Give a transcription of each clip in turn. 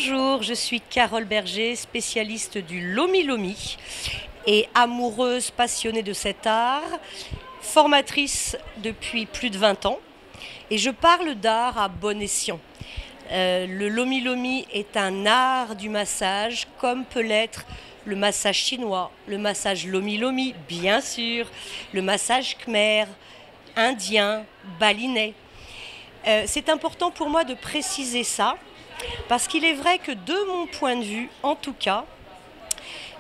Bonjour, je suis Carole Berger, spécialiste du Lomi Lomi et amoureuse passionnée de cet art, formatrice depuis plus de 20 ans et je parle d'art à bon escient. Le Lomi Lomi est un art du massage comme peut l'être le massage chinois, le massage Lomi Lomi bien sûr, le massage khmer, indien, balinais. C'est important pour moi de préciser ça. Parce qu'il est vrai que de mon point de vue, en tout cas,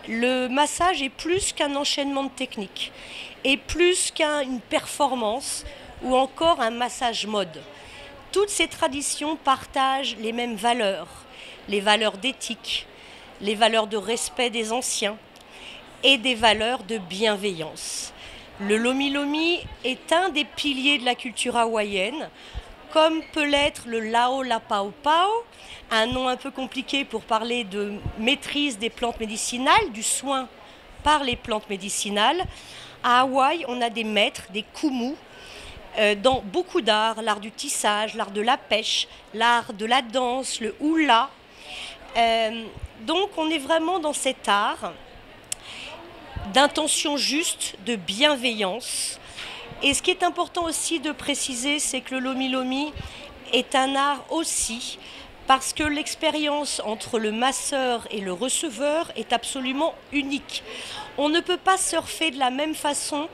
le massage est plus qu'un enchaînement de techniques, et plus qu'une performance ou encore un massage mode. Toutes ces traditions partagent les mêmes valeurs, les valeurs d'éthique, les valeurs de respect des anciens et des valeurs de bienveillance. Le Lomi Lomi est un des piliers de la culture hawaïenne, comme peut l'être le Lao La Pau Pau, un nom un peu compliqué pour parler de maîtrise des plantes médicinales, du soin par les plantes médicinales. À Hawaï, on a des maîtres, des kumu, dans beaucoup d'arts, l'art du tissage, l'art de la pêche, l'art de la danse, le hula. Donc on est vraiment dans cet art d'intention juste, de bienveillance. Et ce qui est important aussi de préciser, c'est que le Lomi Lomi est un art aussi parce que l'expérience entre le masseur et le receveur est absolument unique. On ne peut pas surfer de la même façon,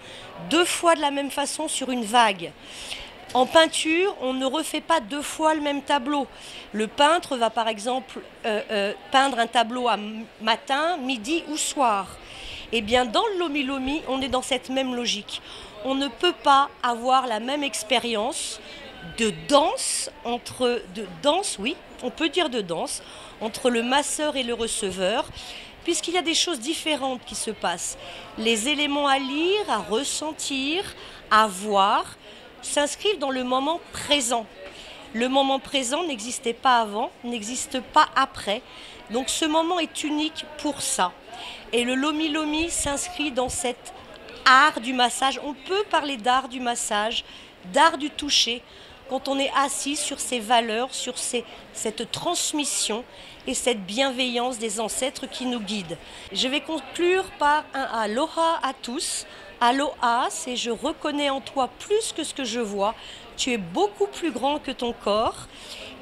deux fois de la même façon sur une vague. En peinture, on ne refait pas deux fois le même tableau. Le peintre va par exemple peindre un tableau à matin, midi ou soir. Eh bien, dans le Lomi Lomi, on est dans cette même logique. On ne peut pas avoir la même expérience de danse oui, on peut dire de danse, entre le masseur et le receveur, puisqu'il y a des choses différentes qui se passent. Les éléments à lire, à ressentir, à voir, s'inscrivent dans le moment présent. Le moment présent n'existait pas avant, n'existe pas après. Donc ce moment est unique pour ça. Et le Lomi Lomi s'inscrit dans cet art du massage. On peut parler d'art du massage, d'art du toucher, quand on est assis sur ces valeurs, sur cette transmission et cette bienveillance des ancêtres qui nous guident. Je vais conclure par un aloha à tous. Aloha, c'est je reconnais en toi plus que ce que je vois. Tu es beaucoup plus grand que ton corps.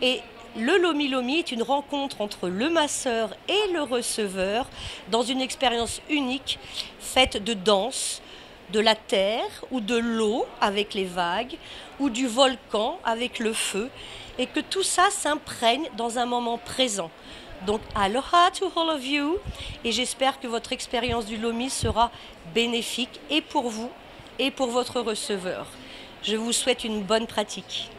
Et le Lomi Lomi est une rencontre entre le masseur et le receveur dans une expérience unique faite de danse, de la terre ou de l'eau avec les vagues ou du volcan avec le feu et que tout ça s'imprègne dans un moment présent. Donc aloha to all of you et j'espère que votre expérience du Lomi sera bénéfique et pour vous et pour votre receveur. Je vous souhaite une bonne pratique.